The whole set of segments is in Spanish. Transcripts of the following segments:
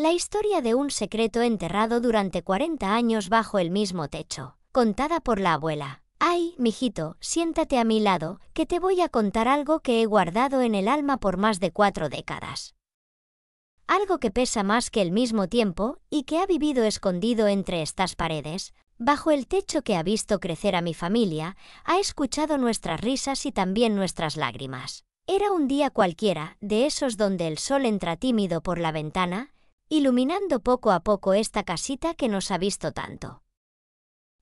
La historia de un secreto enterrado durante 40 años bajo el mismo techo, contada por la abuela. Ay, mijito, siéntate a mi lado, que te voy a contar algo que he guardado en el alma por más de 4 décadas. Algo que pesa más que el mismo tiempo y que ha vivido escondido entre estas paredes, bajo el techo que ha visto crecer a mi familia, ha escuchado nuestras risas y también nuestras lágrimas. Era un día cualquiera, de esos donde el sol entra tímido por la ventana, iluminando poco a poco esta casita que nos ha visto tanto.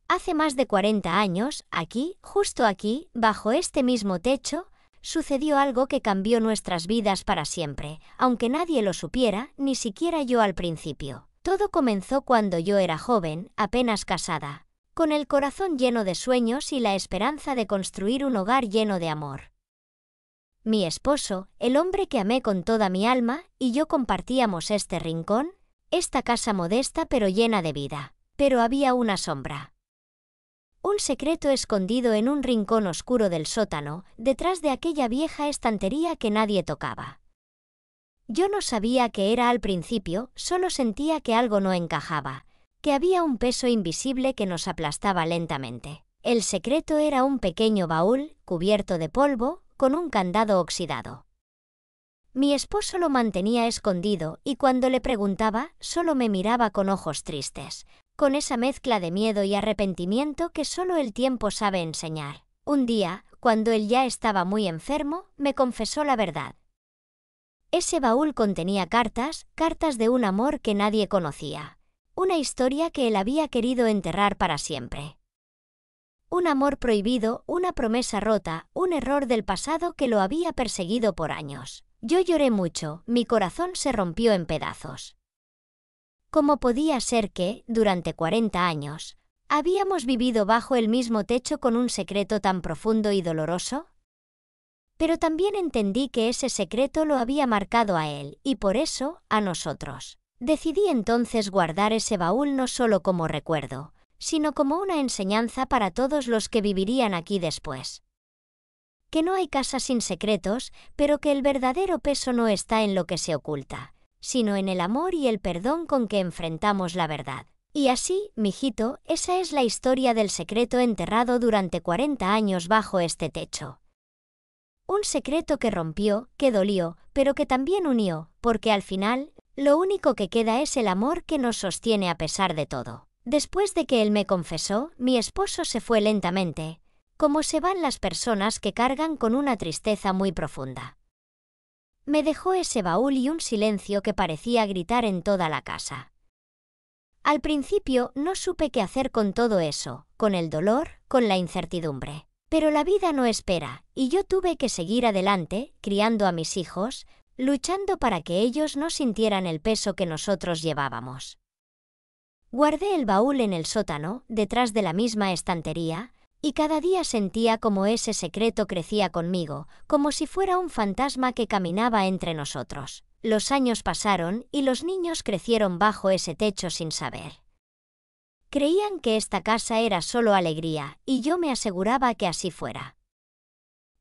Hace más de 40 años, aquí, justo aquí, bajo este mismo techo, sucedió algo que cambió nuestras vidas para siempre, aunque nadie lo supiera, ni siquiera yo al principio. Todo comenzó cuando yo era joven, apenas casada, con el corazón lleno de sueños y la esperanza de construir un hogar lleno de amor. Mi esposo, el hombre que amé con toda mi alma, y yo compartíamos este rincón, esta casa modesta pero llena de vida. Pero había una sombra. Un secreto escondido en un rincón oscuro del sótano, detrás de aquella vieja estantería que nadie tocaba. Yo no sabía qué era al principio, solo sentía que algo no encajaba, que había un peso invisible que nos aplastaba lentamente. El secreto era un pequeño baúl, cubierto de polvo, con un candado oxidado. Mi esposo lo mantenía escondido y cuando le preguntaba, solo me miraba con ojos tristes, con esa mezcla de miedo y arrepentimiento que solo el tiempo sabe enseñar. Un día, cuando él ya estaba muy enfermo, me confesó la verdad. Ese baúl contenía cartas de un amor que nadie conocía, una historia que él había querido enterrar para siempre. Un amor prohibido, una promesa rota, un error del pasado que lo había perseguido por años. Yo lloré mucho, mi corazón se rompió en pedazos. ¿Cómo podía ser que, durante 40 años, habíamos vivido bajo el mismo techo con un secreto tan profundo y doloroso? Pero también entendí que ese secreto lo había marcado a él, y por eso, a nosotros. Decidí entonces guardar ese baúl no solo como recuerdo, sino como una enseñanza para todos los que vivirían aquí después. Que no hay casa sin secretos, pero que el verdadero peso no está en lo que se oculta, sino en el amor y el perdón con que enfrentamos la verdad. Y así, mijito, esa es la historia del secreto enterrado durante 40 años bajo este techo. Un secreto que rompió, que dolió, pero que también unió, porque al final, lo único que queda es el amor que nos sostiene a pesar de todo. Después de que él me confesó, mi esposo se fue lentamente, como se van las personas que cargan con una tristeza muy profunda. Me dejó ese baúl y un silencio que parecía gritar en toda la casa. Al principio no supe qué hacer con todo eso, con el dolor, con la incertidumbre. Pero la vida no espera, y yo tuve que seguir adelante, criando a mis hijos, luchando para que ellos no sintieran el peso que nosotros llevábamos. Guardé el baúl en el sótano, detrás de la misma estantería, y cada día sentía como ese secreto crecía conmigo, como si fuera un fantasma que caminaba entre nosotros. Los años pasaron y los niños crecieron bajo ese techo sin saber. Creían que esta casa era solo alegría, y yo me aseguraba que así fuera.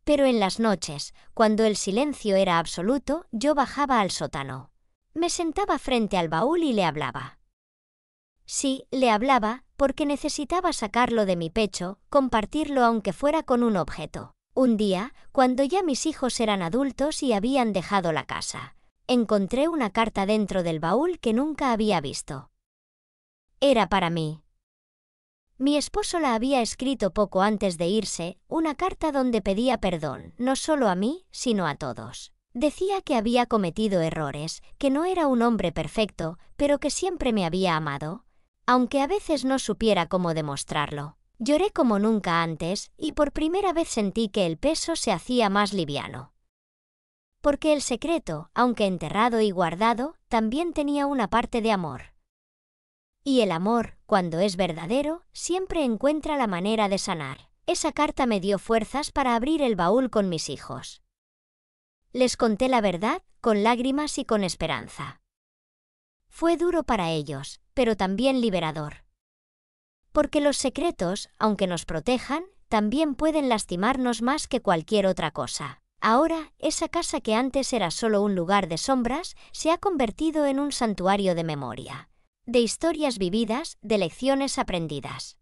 Pero en las noches, cuando el silencio era absoluto, yo bajaba al sótano. Me sentaba frente al baúl y le hablaba. Sí, le hablaba, porque necesitaba sacarlo de mi pecho, compartirlo aunque fuera con un objeto. Un día, cuando ya mis hijos eran adultos y habían dejado la casa, encontré una carta dentro del baúl que nunca había visto. Era para mí. Mi esposo la había escrito poco antes de irse, una carta donde pedía perdón, no solo a mí, sino a todos. Decía que había cometido errores, que no era un hombre perfecto, pero que siempre me había amado, aunque a veces no supiera cómo demostrarlo. Lloré como nunca antes, y por primera vez sentí que el peso se hacía más liviano. Porque el secreto, aunque enterrado y guardado, también tenía una parte de amor. Y el amor, cuando es verdadero, siempre encuentra la manera de sanar. Esa carta me dio fuerzas para abrir el baúl con mis hijos. Les conté la verdad, con lágrimas y con esperanza. Fue duro para ellos, pero también liberador. Porque los secretos, aunque nos protejan, también pueden lastimarnos más que cualquier otra cosa. Ahora, esa casa que antes era solo un lugar de sombras, se ha convertido en un santuario de memoria, de historias vividas, de lecciones aprendidas.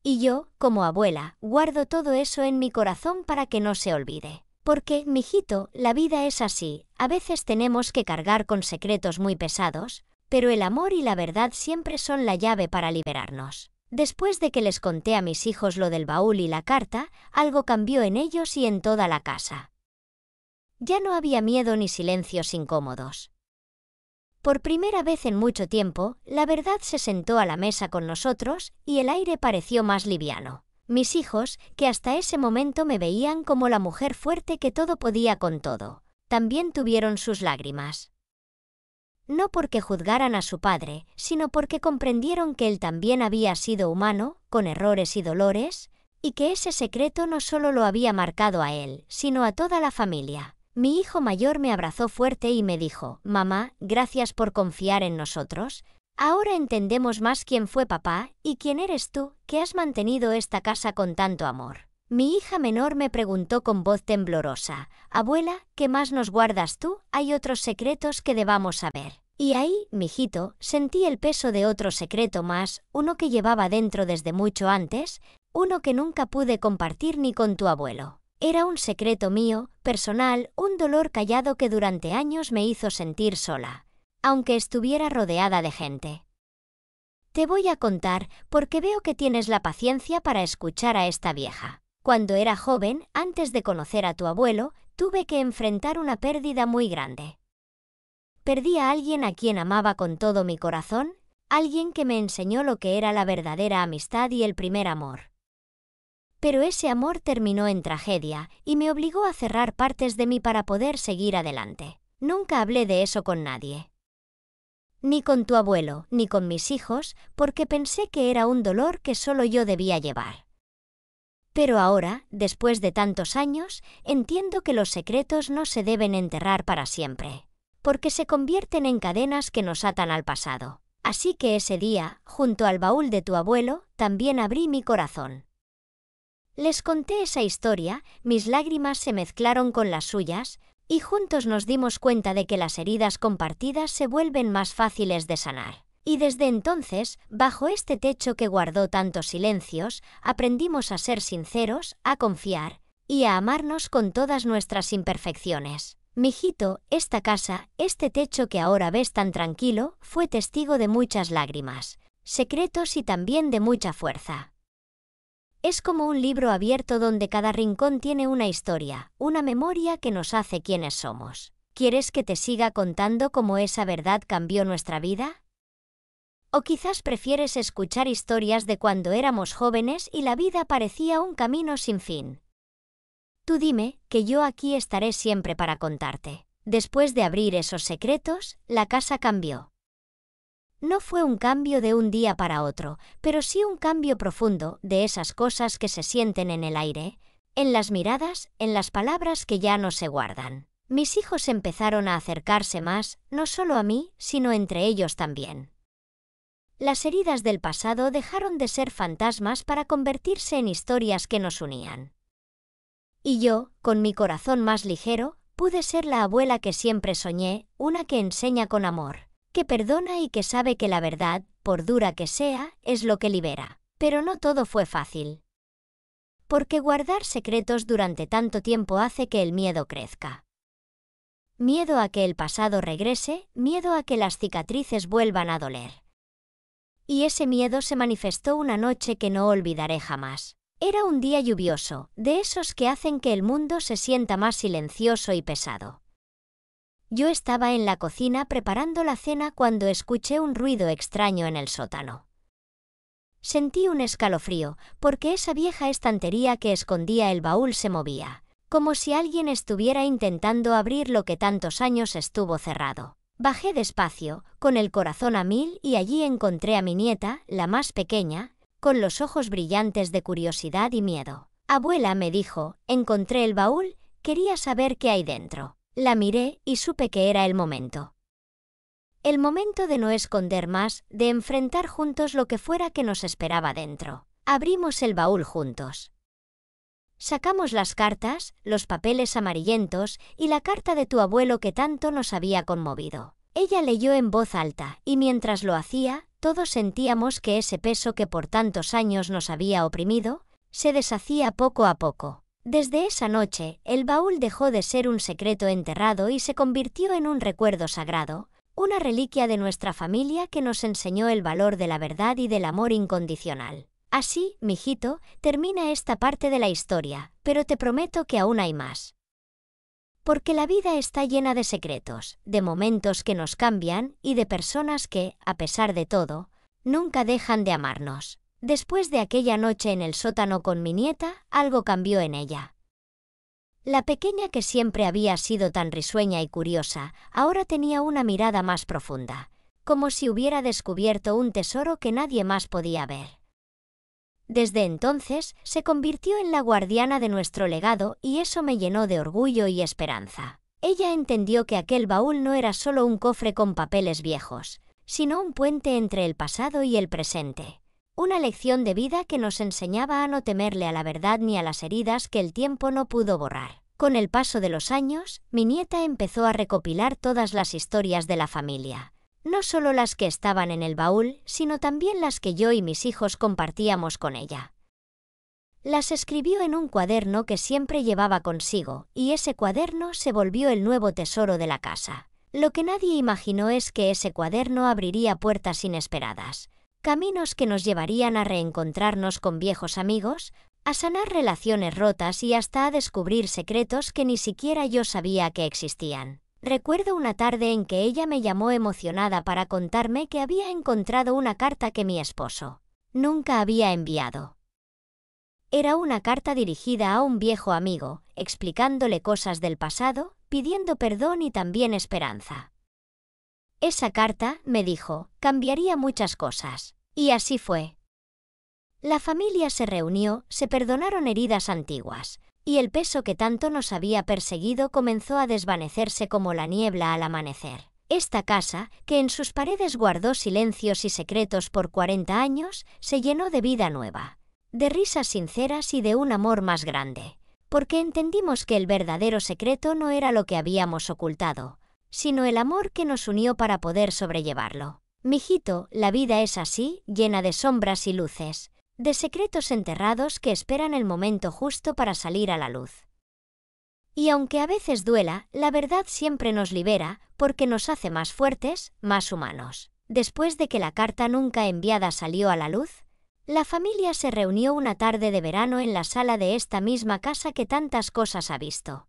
Y yo, como abuela, guardo todo eso en mi corazón para que no se olvide. Porque, mijito, la vida es así, a veces tenemos que cargar con secretos muy pesados, pero el amor y la verdad siempre son la llave para liberarnos. Después de que les conté a mis hijos lo del baúl y la carta, algo cambió en ellos y en toda la casa. Ya no había miedo ni silencios incómodos. Por primera vez en mucho tiempo, la verdad se sentó a la mesa con nosotros y el aire pareció más liviano. Mis hijos, que hasta ese momento me veían como la mujer fuerte que todo podía con todo, también tuvieron sus lágrimas. No porque juzgaran a su padre, sino porque comprendieron que él también había sido humano, con errores y dolores, y que ese secreto no solo lo había marcado a él, sino a toda la familia. Mi hijo mayor me abrazó fuerte y me dijo: «Mamá, gracias por confiar en nosotros. Ahora entendemos más quién fue papá y quién eres tú, que has mantenido esta casa con tanto amor». Mi hija menor me preguntó con voz temblorosa: «Abuela, ¿qué más nos guardas tú? ¿Hay otros secretos que debamos saber?» Y ahí, mijito, sentí el peso de otro secreto más, uno que llevaba dentro desde mucho antes, uno que nunca pude compartir ni con tu abuelo. Era un secreto mío, personal, un dolor callado que durante años me hizo sentir sola, aunque estuviera rodeada de gente. Te voy a contar, porque veo que tienes la paciencia para escuchar a esta vieja. Cuando era joven, antes de conocer a tu abuelo, tuve que enfrentar una pérdida muy grande. Perdí a alguien a quien amaba con todo mi corazón, alguien que me enseñó lo que era la verdadera amistad y el primer amor. Pero ese amor terminó en tragedia y me obligó a cerrar partes de mí para poder seguir adelante. Nunca hablé de eso con nadie. Ni con tu abuelo, ni con mis hijos, porque pensé que era un dolor que solo yo debía llevar. Pero ahora, después de tantos años, entiendo que los secretos no se deben enterrar para siempre, porque se convierten en cadenas que nos atan al pasado. Así que ese día, junto al baúl de tu abuelo, también abrí mi corazón. Les conté esa historia, mis lágrimas se mezclaron con las suyas, y juntos nos dimos cuenta de que las heridas compartidas se vuelven más fáciles de sanar. Y desde entonces, bajo este techo que guardó tantos silencios, aprendimos a ser sinceros, a confiar y a amarnos con todas nuestras imperfecciones. Mijito, esta casa, este techo que ahora ves tan tranquilo, fue testigo de muchas lágrimas, secretos y también de mucha fuerza. Es como un libro abierto donde cada rincón tiene una historia, una memoria que nos hace quienes somos. ¿Quieres que te siga contando cómo esa verdad cambió nuestra vida? ¿O quizás prefieres escuchar historias de cuando éramos jóvenes y la vida parecía un camino sin fin? Tú dime, que yo aquí estaré siempre para contarte. Después de abrir esos secretos, la casa cambió. No fue un cambio de un día para otro, pero sí un cambio profundo, de esas cosas que se sienten en el aire, en las miradas, en las palabras que ya no se guardan. Mis hijos empezaron a acercarse más, no solo a mí, sino entre ellos también. Las heridas del pasado dejaron de ser fantasmas para convertirse en historias que nos unían. Y yo, con mi corazón más ligero, pude ser la abuela que siempre soñé, una que enseña con amor, que perdona y que sabe que la verdad, por dura que sea, es lo que libera. Pero no todo fue fácil. Porque guardar secretos durante tanto tiempo hace que el miedo crezca. Miedo a que el pasado regrese, miedo a que las cicatrices vuelvan a doler. Y ese miedo se manifestó una noche que no olvidaré jamás. Era un día lluvioso, de esos que hacen que el mundo se sienta más silencioso y pesado. Yo estaba en la cocina preparando la cena cuando escuché un ruido extraño en el sótano. Sentí un escalofrío, porque esa vieja estantería que escondía el baúl se movía, como si alguien estuviera intentando abrir lo que tantos años estuvo cerrado. Bajé despacio, con el corazón a mil, y allí encontré a mi nieta, la más pequeña, con los ojos brillantes de curiosidad y miedo. «Abuela», me dijo, «encontré el baúl, quería saber qué hay dentro». La miré y supe que era el momento. El momento de no esconder más, de enfrentar juntos lo que fuera que nos esperaba dentro. Abrimos el baúl juntos. Sacamos las cartas, los papeles amarillentos y la carta de tu abuelo que tanto nos había conmovido. Ella leyó en voz alta, y mientras lo hacía, todos sentíamos que ese peso que por tantos años nos había oprimido, se deshacía poco a poco. Desde esa noche, el baúl dejó de ser un secreto enterrado y se convirtió en un recuerdo sagrado, una reliquia de nuestra familia que nos enseñó el valor de la verdad y del amor incondicional. Así, mijito, termina esta parte de la historia, pero te prometo que aún hay más. Porque la vida está llena de secretos, de momentos que nos cambian y de personas que, a pesar de todo, nunca dejan de amarnos. Después de aquella noche en el sótano con mi nieta, algo cambió en ella. La pequeña que siempre había sido tan risueña y curiosa, ahora tenía una mirada más profunda, como si hubiera descubierto un tesoro que nadie más podía ver. Desde entonces, se convirtió en la guardiana de nuestro legado y eso me llenó de orgullo y esperanza. Ella entendió que aquel baúl no era solo un cofre con papeles viejos, sino un puente entre el pasado y el presente. Una lección de vida que nos enseñaba a no temerle a la verdad ni a las heridas que el tiempo no pudo borrar. Con el paso de los años, mi nieta empezó a recopilar todas las historias de la familia. No solo las que estaban en el baúl, sino también las que yo y mis hijos compartíamos con ella. Las escribió en un cuaderno que siempre llevaba consigo, y ese cuaderno se volvió el nuevo tesoro de la casa. Lo que nadie imaginó es que ese cuaderno abriría puertas inesperadas, caminos que nos llevarían a reencontrarnos con viejos amigos, a sanar relaciones rotas y hasta a descubrir secretos que ni siquiera yo sabía que existían. Recuerdo una tarde en que ella me llamó emocionada para contarme que había encontrado una carta que mi esposo nunca había enviado. Era una carta dirigida a un viejo amigo, explicándole cosas del pasado, pidiendo perdón y también esperanza. Esa carta, me dijo, cambiaría muchas cosas. Y así fue. La familia se reunió, se perdonaron heridas antiguas, y el peso que tanto nos había perseguido comenzó a desvanecerse como la niebla al amanecer. Esta casa, que en sus paredes guardó silencios y secretos por 40 años, se llenó de vida nueva, de risas sinceras y de un amor más grande, porque entendimos que el verdadero secreto no era lo que habíamos ocultado, sino el amor que nos unió para poder sobrellevarlo. Mijito, la vida es así, llena de sombras y luces, de secretos enterrados que esperan el momento justo para salir a la luz. Y aunque a veces duela, la verdad siempre nos libera, porque nos hace más fuertes, más humanos. Después de que la carta nunca enviada salió a la luz, la familia se reunió una tarde de verano en la sala de esta misma casa que tantas cosas ha visto.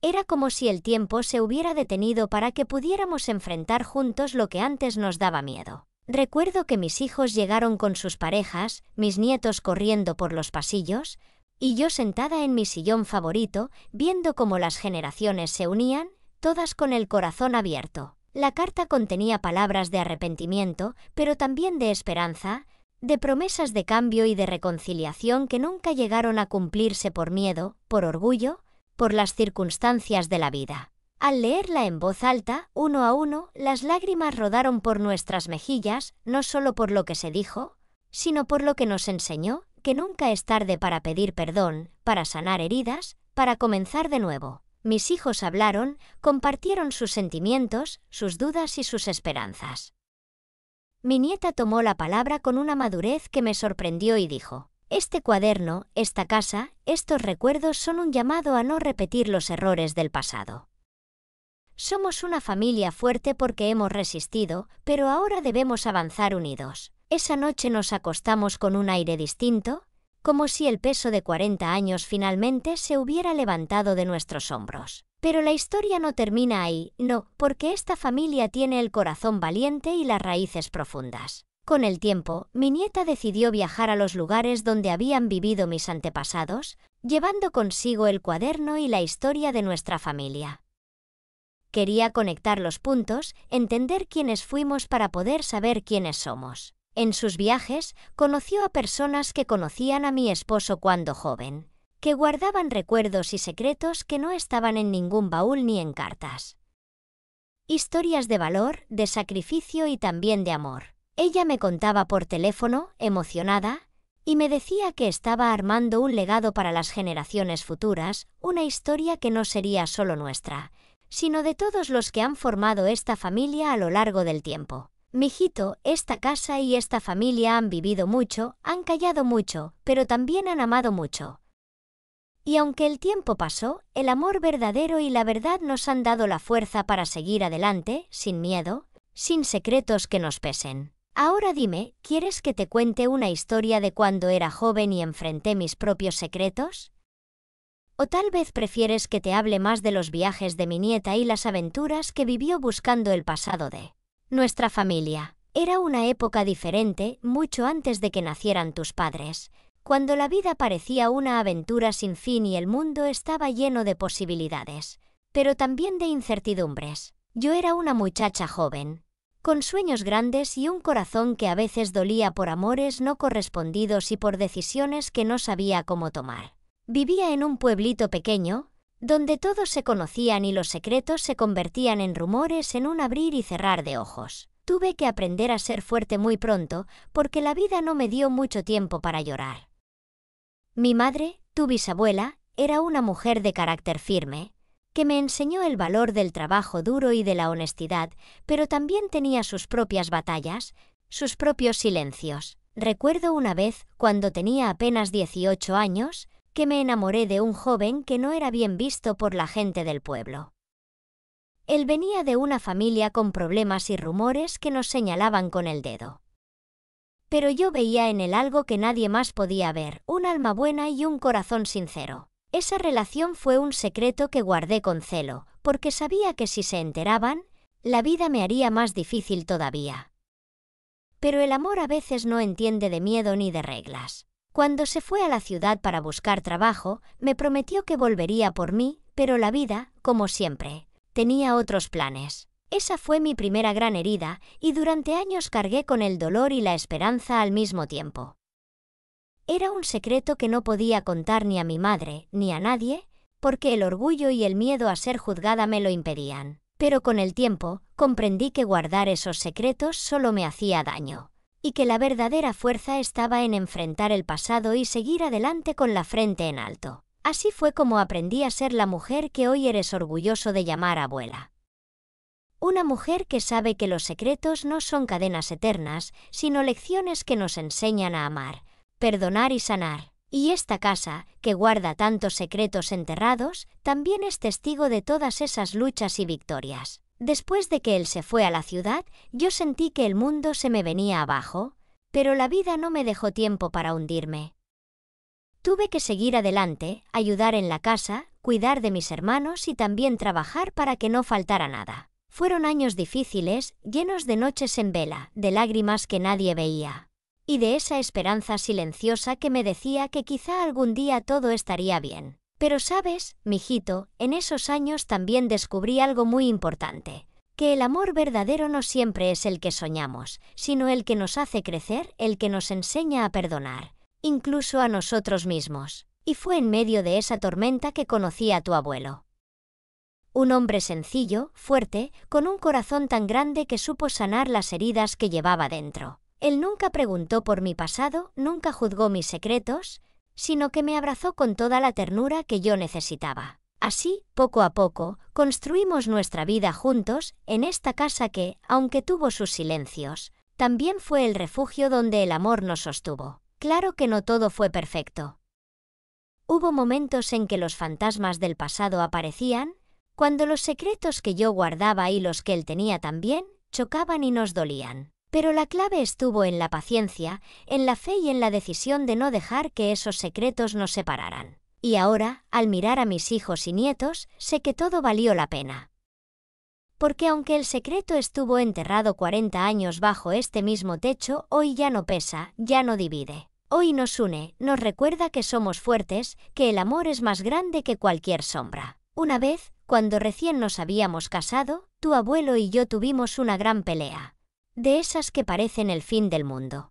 Era como si el tiempo se hubiera detenido para que pudiéramos enfrentar juntos lo que antes nos daba miedo. Recuerdo que mis hijos llegaron con sus parejas, mis nietos corriendo por los pasillos, y yo sentada en mi sillón favorito, viendo cómo las generaciones se unían, todas con el corazón abierto. La carta contenía palabras de arrepentimiento, pero también de esperanza, de promesas de cambio y de reconciliación que nunca llegaron a cumplirse por miedo, por orgullo, por las circunstancias de la vida. Al leerla en voz alta, uno a uno, las lágrimas rodaron por nuestras mejillas, no solo por lo que se dijo, sino por lo que nos enseñó, que nunca es tarde para pedir perdón, para sanar heridas, para comenzar de nuevo. Mis hijos hablaron, compartieron sus sentimientos, sus dudas y sus esperanzas. Mi nieta tomó la palabra con una madurez que me sorprendió y dijo: «Este cuaderno, esta casa, estos recuerdos son un llamado a no repetir los errores del pasado. Somos una familia fuerte porque hemos resistido, pero ahora debemos avanzar unidos». Esa noche nos acostamos con un aire distinto, como si el peso de 40 años finalmente se hubiera levantado de nuestros hombros. Pero la historia no termina ahí, no, porque esta familia tiene el corazón valiente y las raíces profundas. Con el tiempo, mi nieta decidió viajar a los lugares donde habían vivido mis antepasados, llevando consigo el cuaderno y la historia de nuestra familia. Quería conectar los puntos, entender quiénes fuimos para poder saber quiénes somos. En sus viajes, conoció a personas que conocían a mi esposo cuando joven, que guardaban recuerdos y secretos que no estaban en ningún baúl ni en cartas. Historias de valor, de sacrificio y también de amor. Ella me contaba por teléfono, emocionada, Y me decía que estaba armando un legado para las generaciones futuras, una historia que no sería solo nuestra, sino de todos los que han formado esta familia a lo largo del tiempo. Mijito, esta casa y esta familia han vivido mucho, han callado mucho, pero también han amado mucho. Y aunque el tiempo pasó, el amor verdadero y la verdad nos han dado la fuerza para seguir adelante, sin miedo, sin secretos que nos pesen. Ahora dime, ¿quieres que te cuente una historia de cuando era joven y enfrenté mis propios secretos? ¿O tal vez prefieres que te hable más de los viajes de mi nieta y las aventuras que vivió buscando el pasado de nuestra familia? Era una época diferente, mucho antes de que nacieran tus padres, cuando la vida parecía una aventura sin fin y el mundo estaba lleno de posibilidades, pero también de incertidumbres. Yo era una muchacha joven, con sueños grandes y un corazón que a veces dolía por amores no correspondidos y por decisiones que no sabía cómo tomar. Vivía en un pueblito pequeño, donde todos se conocían y los secretos se convertían en rumores en un abrir y cerrar de ojos. Tuve que aprender a ser fuerte muy pronto, porque la vida no me dio mucho tiempo para llorar. Mi madre, tu bisabuela, era una mujer de carácter firme, que me enseñó el valor del trabajo duro y de la honestidad, pero también tenía sus propias batallas, sus propios silencios. Recuerdo una vez, cuando tenía apenas 18 años, que me enamoré de un joven que no era bien visto por la gente del pueblo. Él venía de una familia con problemas y rumores que nos señalaban con el dedo. Pero yo veía en él algo que nadie más podía ver, un alma buena y un corazón sincero. Esa relación fue un secreto que guardé con celo, porque sabía que si se enteraban, la vida me haría más difícil todavía. Pero el amor a veces no entiende de miedo ni de reglas. Cuando se fue a la ciudad para buscar trabajo, me prometió que volvería por mí, pero la vida, como siempre, tenía otros planes. Esa fue mi primera gran herida, y durante años cargué con el dolor y la esperanza al mismo tiempo. Era un secreto que no podía contar ni a mi madre, ni a nadie, porque el orgullo y el miedo a ser juzgada me lo impedían. Pero con el tiempo, comprendí que guardar esos secretos solo me hacía daño, y que la verdadera fuerza estaba en enfrentar el pasado y seguir adelante con la frente en alto. Así fue como aprendí a ser la mujer que hoy eres orgulloso de llamar abuela. Una mujer que sabe que los secretos no son cadenas eternas, sino lecciones que nos enseñan a amar, perdonar y sanar. Y esta casa, que guarda tantos secretos enterrados, también es testigo de todas esas luchas y victorias. Después de que él se fue a la ciudad, yo sentí que el mundo se me venía abajo, pero la vida no me dejó tiempo para hundirme. Tuve que seguir adelante, ayudar en la casa, cuidar de mis hermanos y también trabajar para que no faltara nada. Fueron años difíciles, llenos de noches en vela, de lágrimas que nadie veía, y de esa esperanza silenciosa que me decía que quizá algún día todo estaría bien. Pero sabes, mijito, en esos años también descubrí algo muy importante, que el amor verdadero no siempre es el que soñamos, sino el que nos hace crecer, el que nos enseña a perdonar, incluso a nosotros mismos. Y fue en medio de esa tormenta que conocí a tu abuelo. Un hombre sencillo, fuerte, con un corazón tan grande que supo sanar las heridas que llevaba dentro. Él nunca preguntó por mi pasado, nunca juzgó mis secretos, sino que me abrazó con toda la ternura que yo necesitaba. Así, poco a poco, construimos nuestra vida juntos, en esta casa que, aunque tuvo sus silencios, también fue el refugio donde el amor nos sostuvo. Claro que no todo fue perfecto. Hubo momentos en que los fantasmas del pasado aparecían, cuando los secretos que yo guardaba y los que él tenía también, chocaban y nos dolían. Pero la clave estuvo en la paciencia, en la fe y en la decisión de no dejar que esos secretos nos separaran. Y ahora, al mirar a mis hijos y nietos, sé que todo valió la pena. Porque aunque el secreto estuvo enterrado 40 años bajo este mismo techo, hoy ya no pesa, ya no divide. Hoy nos une, nos recuerda que somos fuertes, que el amor es más grande que cualquier sombra. Una vez, cuando recién nos habíamos casado, tu abuelo y yo tuvimos una gran pelea. De esas que parecen el fin del mundo.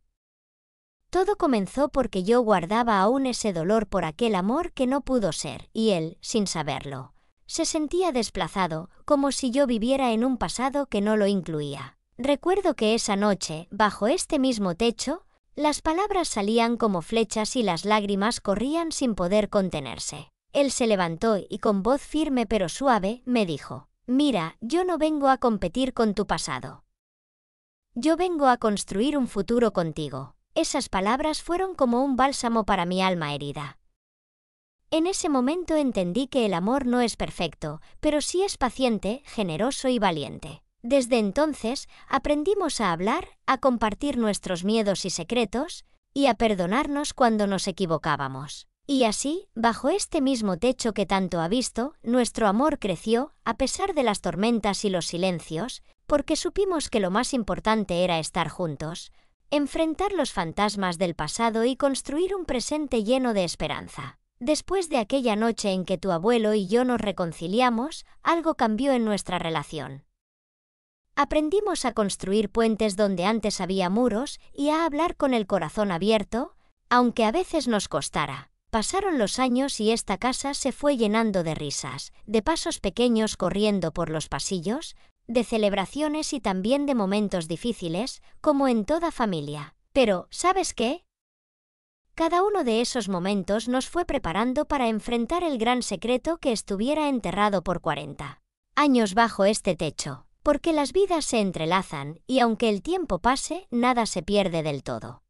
Todo comenzó porque yo guardaba aún ese dolor por aquel amor que no pudo ser, y él, sin saberlo, se sentía desplazado, como si yo viviera en un pasado que no lo incluía. Recuerdo que esa noche, bajo este mismo techo, Las palabras salían como flechas y las lágrimas corrían sin poder contenerse. Él se levantó y con voz firme pero suave me dijo: «Mira, yo no vengo a competir con tu pasado. Yo vengo a construir un futuro contigo». Esas palabras fueron como un bálsamo para mi alma herida. En ese momento entendí que el amor no es perfecto, pero sí es paciente, generoso y valiente. Desde entonces, aprendimos a hablar, a compartir nuestros miedos y secretos, y a perdonarnos cuando nos equivocábamos. Y así, bajo este mismo techo que tanto ha visto, nuestro amor creció, a pesar de las tormentas y los silencios, porque supimos que lo más importante era estar juntos, enfrentar los fantasmas del pasado y construir un presente lleno de esperanza. Después de aquella noche en que tu abuelo y yo nos reconciliamos, algo cambió en nuestra relación. Aprendimos a construir puentes donde antes había muros y a hablar con el corazón abierto, aunque a veces nos costara. Pasaron los años y esta casa se fue llenando de risas, de pasos pequeños corriendo por los pasillos, de celebraciones y también de momentos difíciles, como en toda familia. Pero, ¿sabes qué? Cada uno de esos momentos nos fue preparando para enfrentar el gran secreto que estuviera enterrado por 40 años bajo este techo, porque las vidas se entrelazan y aunque el tiempo pase, nada se pierde del todo.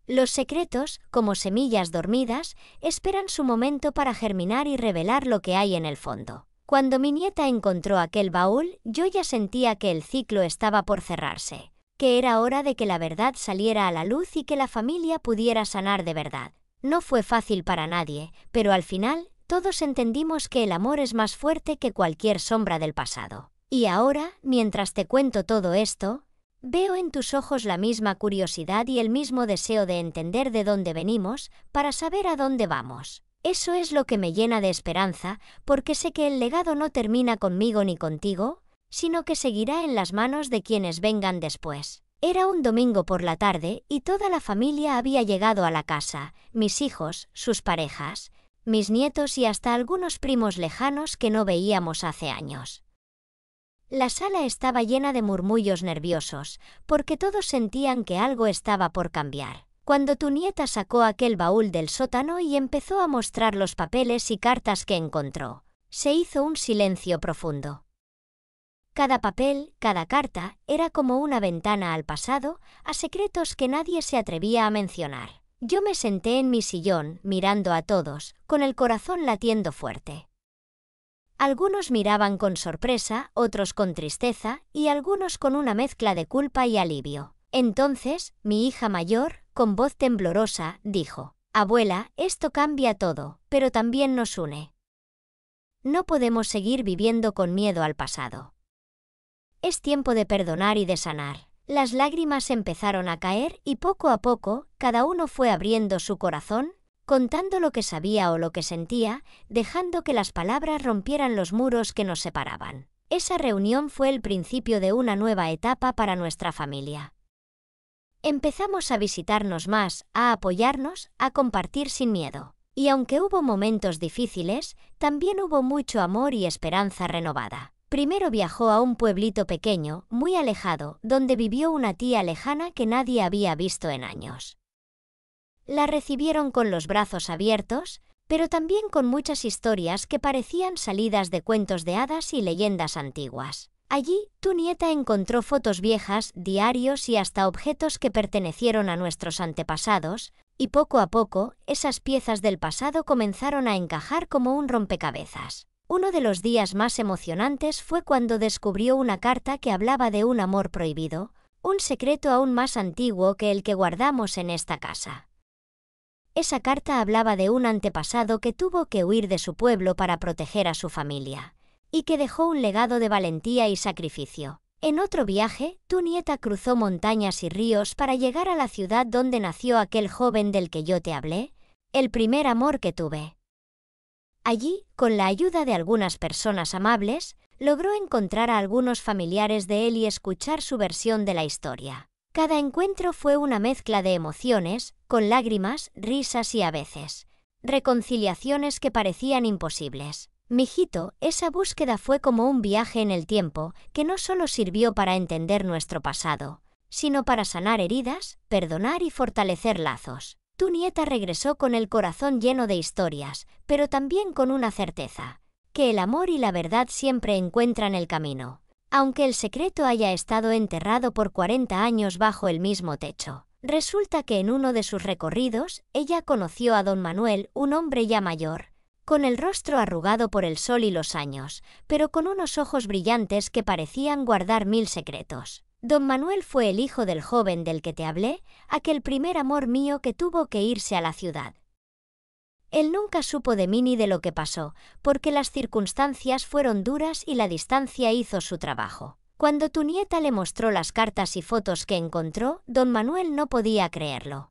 Los secretos, como semillas dormidas, esperan su momento para germinar y revelar lo que hay en el fondo. Cuando mi nieta encontró aquel baúl, yo ya sentía que el ciclo estaba por cerrarse, que era hora de que la verdad saliera a la luz y que la familia pudiera sanar de verdad. No fue fácil para nadie, pero al final, todos entendimos que el amor es más fuerte que cualquier sombra del pasado. Y ahora, mientras te cuento todo esto, veo en tus ojos la misma curiosidad y el mismo deseo de entender de dónde venimos, para saber a dónde vamos. Eso es lo que me llena de esperanza, porque sé que el legado no termina conmigo ni contigo, sino que seguirá en las manos de quienes vengan después. Era un domingo por la tarde y toda la familia había llegado a la casa, mis hijos, sus parejas, mis nietos y hasta algunos primos lejanos que no veíamos hace años. La sala estaba llena de murmullos nerviosos, porque todos sentían que algo estaba por cambiar. Cuando tu nieta sacó aquel baúl del sótano y empezó a mostrar los papeles y cartas que encontró, se hizo un silencio profundo. Cada papel, cada carta, era como una ventana al pasado, a secretos que nadie se atrevía a mencionar. Yo me senté en mi sillón, mirando a todos, con el corazón latiendo fuerte. Algunos miraban con sorpresa, otros con tristeza, y algunos con una mezcla de culpa y alivio. Entonces, mi hija mayor, con voz temblorosa, dijo: «Abuela, esto cambia todo, pero también nos une. No podemos seguir viviendo con miedo al pasado. Es tiempo de perdonar y de sanar». Las lágrimas empezaron a caer y poco a poco, cada uno fue abriendo su corazón, contando lo que sabía o lo que sentía, dejando que las palabras rompieran los muros que nos separaban. Esa reunión fue el principio de una nueva etapa para nuestra familia. Empezamos a visitarnos más, a apoyarnos, a compartir sin miedo. Y aunque hubo momentos difíciles, también hubo mucho amor y esperanza renovada. Primero viajó a un pueblito pequeño, muy alejado, donde vivió una tía lejana que nadie había visto en años. La recibieron con los brazos abiertos, pero también con muchas historias que parecían salidas de cuentos de hadas y leyendas antiguas. Allí, tu nieta encontró fotos viejas, diarios y hasta objetos que pertenecieron a nuestros antepasados, y poco a poco, esas piezas del pasado comenzaron a encajar como un rompecabezas. Uno de los días más emocionantes fue cuando descubrió una carta que hablaba de un amor prohibido, un secreto aún más antiguo que el que guardamos en esta casa. Esa carta hablaba de un antepasado que tuvo que huir de su pueblo para proteger a su familia, y que dejó un legado de valentía y sacrificio. En otro viaje, tu nieta cruzó montañas y ríos para llegar a la ciudad donde nació aquel joven del que yo te hablé, el primer amor que tuve. Allí, con la ayuda de algunas personas amables, logró encontrar a algunos familiares de él y escuchar su versión de la historia. Cada encuentro fue una mezcla de emociones, con lágrimas, risas y a veces reconciliaciones que parecían imposibles. Mijito, esa búsqueda fue como un viaje en el tiempo, que no solo sirvió para entender nuestro pasado, sino para sanar heridas, perdonar y fortalecer lazos. Tu nieta regresó con el corazón lleno de historias, pero también con una certeza, que el amor y la verdad siempre encuentran el camino, aunque el secreto haya estado enterrado por 40 años bajo el mismo techo. Resulta que en uno de sus recorridos, ella conoció a don Manuel, un hombre ya mayor, con el rostro arrugado por el sol y los años, pero con unos ojos brillantes que parecían guardar 1000 secretos. Don Manuel fue el hijo del joven del que te hablé, aquel primer amor mío que tuvo que irse a la ciudad. Él nunca supo de mí ni de lo que pasó, porque las circunstancias fueron duras y la distancia hizo su trabajo. Cuando tu nieta le mostró las cartas y fotos que encontró, don Manuel no podía creerlo.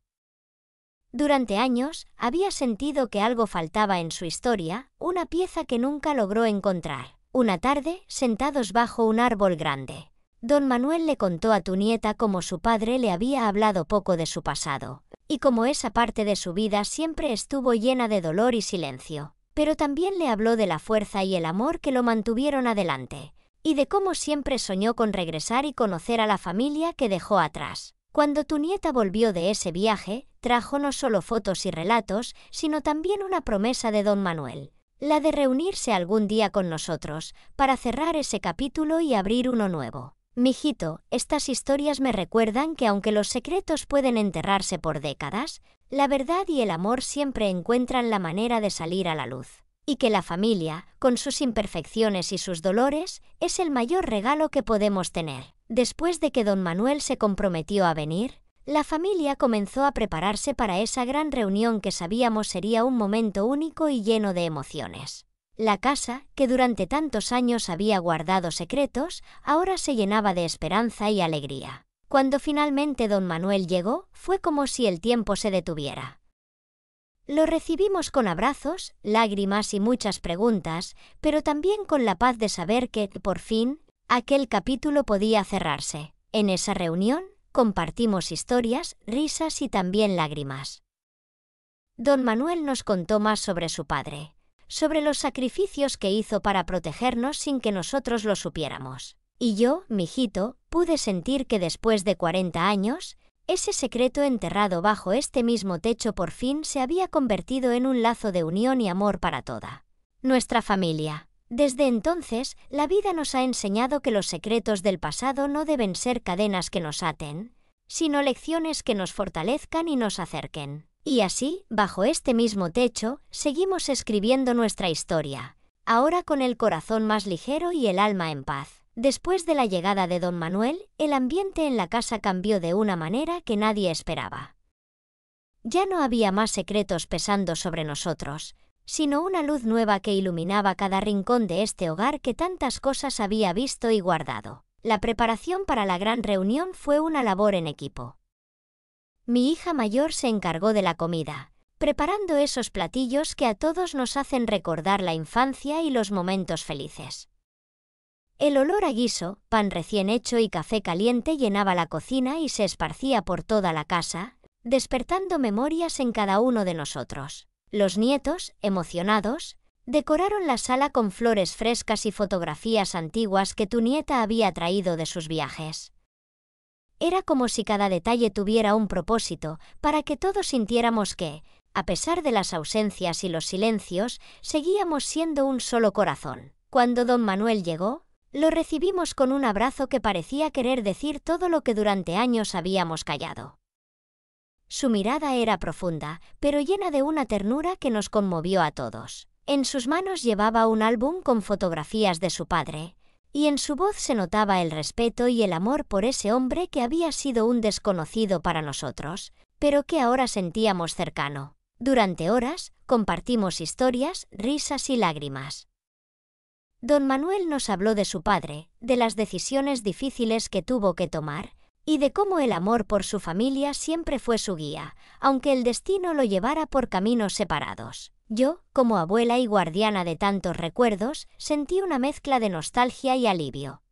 Durante años, había sentido que algo faltaba en su historia, una pieza que nunca logró encontrar. Una tarde, sentados bajo un árbol grande, don Manuel le contó a tu nieta cómo su padre le había hablado poco de su pasado, y cómo esa parte de su vida siempre estuvo llena de dolor y silencio. Pero también le habló de la fuerza y el amor que lo mantuvieron adelante, y de cómo siempre soñó con regresar y conocer a la familia que dejó atrás. Cuando tu nieta volvió de ese viaje, trajo no solo fotos y relatos, sino también una promesa de don Manuel, la de reunirse algún día con nosotros, para cerrar ese capítulo y abrir uno nuevo. Mijito, estas historias me recuerdan que aunque los secretos pueden enterrarse por décadas, la verdad y el amor siempre encuentran la manera de salir a la luz. Y que la familia, con sus imperfecciones y sus dolores, es el mayor regalo que podemos tener. Después de que don Manuel se comprometió a venir, la familia comenzó a prepararse para esa gran reunión que sabíamos sería un momento único y lleno de emociones. La casa, que durante tantos años había guardado secretos, ahora se llenaba de esperanza y alegría. Cuando finalmente don Manuel llegó, fue como si el tiempo se detuviera. Lo recibimos con abrazos, lágrimas y muchas preguntas, pero también con la paz de saber que, por fin, aquel capítulo podía cerrarse. En esa reunión, compartimos historias, risas y también lágrimas. Don Manuel nos contó más sobre su padre, sobre los sacrificios que hizo para protegernos sin que nosotros lo supiéramos. Y yo, mijito, pude sentir que después de 40 años, ese secreto enterrado bajo este mismo techo por fin se había convertido en un lazo de unión y amor para toda nuestra familia. Desde entonces, la vida nos ha enseñado que los secretos del pasado no deben ser cadenas que nos aten, sino lecciones que nos fortalezcan y nos acerquen. Y así, bajo este mismo techo, seguimos escribiendo nuestra historia, ahora con el corazón más ligero y el alma en paz. Después de la llegada de don Manuel, el ambiente en la casa cambió de una manera que nadie esperaba. Ya no había más secretos pesando sobre nosotros, sino una luz nueva que iluminaba cada rincón de este hogar que tantas cosas había visto y guardado. La preparación para la gran reunión fue una labor en equipo. Mi hija mayor se encargó de la comida, preparando esos platillos que a todos nos hacen recordar la infancia y los momentos felices. El olor a guiso, pan recién hecho y café caliente llenaba la cocina y se esparcía por toda la casa, despertando memorias en cada uno de nosotros. Los nietos, emocionados, decoraron la sala con flores frescas y fotografías antiguas que tu nieta había traído de sus viajes. Era como si cada detalle tuviera un propósito, para que todos sintiéramos que, a pesar de las ausencias y los silencios, seguíamos siendo un solo corazón. Cuando don Manuel llegó, lo recibimos con un abrazo que parecía querer decir todo lo que durante años habíamos callado. Su mirada era profunda, pero llena de una ternura que nos conmovió a todos. En sus manos llevaba un álbum con fotografías de su padre, y en su voz se notaba el respeto y el amor por ese hombre que había sido un desconocido para nosotros, pero que ahora sentíamos cercano. Durante horas, compartimos historias, risas y lágrimas. Don Manuel nos habló de su padre, de las decisiones difíciles que tuvo que tomar, y de cómo el amor por su familia siempre fue su guía, aunque el destino lo llevara por caminos separados. Yo, como abuela y guardiana de tantos recuerdos, sentí una mezcla de nostalgia y alivio.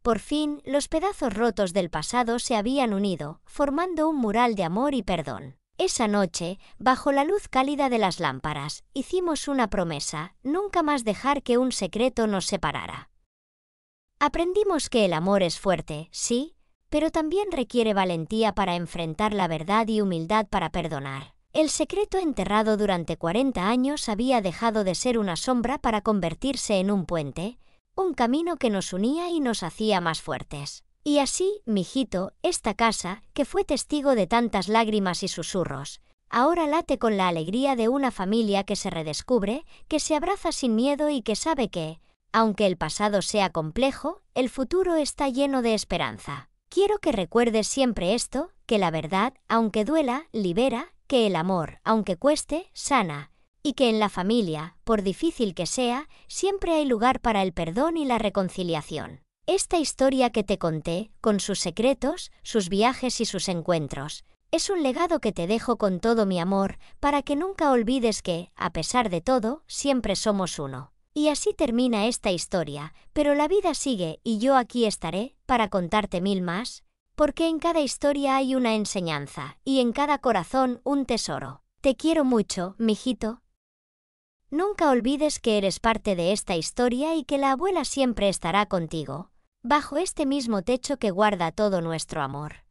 Por fin, los pedazos rotos del pasado se habían unido, formando un mural de amor y perdón. Esa noche, bajo la luz cálida de las lámparas, hicimos una promesa: nunca más dejar que un secreto nos separara. Aprendimos que el amor es fuerte, sí, pero también requiere valentía para enfrentar la verdad y humildad para perdonar. El secreto enterrado durante 40 años había dejado de ser una sombra para convertirse en un puente, un camino que nos unía y nos hacía más fuertes. Y así, mijito, esta casa, que fue testigo de tantas lágrimas y susurros, ahora late con la alegría de una familia que se redescubre, que se abraza sin miedo y que sabe que, aunque el pasado sea complejo, el futuro está lleno de esperanza. Quiero que recuerdes siempre esto, que la verdad, aunque duela, libera, que el amor, aunque cueste, sana, y que en la familia, por difícil que sea, siempre hay lugar para el perdón y la reconciliación. Esta historia que te conté, con sus secretos, sus viajes y sus encuentros, es un legado que te dejo con todo mi amor, para que nunca olvides que, a pesar de todo, siempre somos uno. Y así termina esta historia, pero la vida sigue y yo aquí estaré, para contarte mil más, porque en cada historia hay una enseñanza, y en cada corazón un tesoro. Te quiero mucho, mijito. Nunca olvides que eres parte de esta historia y que la abuela siempre estará contigo, bajo este mismo techo que guarda todo nuestro amor.